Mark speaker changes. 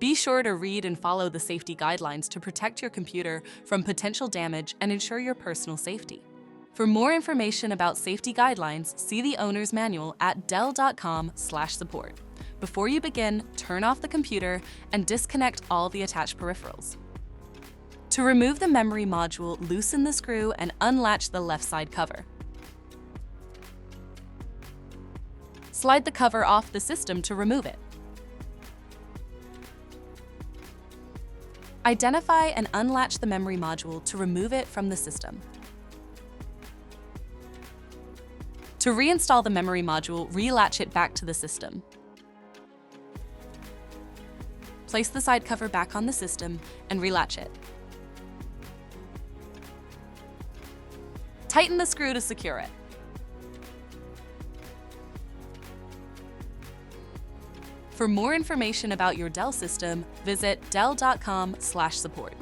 Speaker 1: Be sure to read and follow the safety guidelines to protect your computer from potential damage and ensure your personal safety. For more information about safety guidelines, see the owner's manual at dell.com/support. Before you begin, turn off the computer and disconnect all the attached peripherals. To remove the memory module, loosen the screw and unlatch the left side cover. Slide the cover off the system to remove it. Identify and unlatch the memory module to remove it from the system. To reinstall the memory module, relatch it back to the system. Place the side cover back on the system and relatch it. Tighten the screw to secure it. For more information about your Dell system, visit dell.com/support.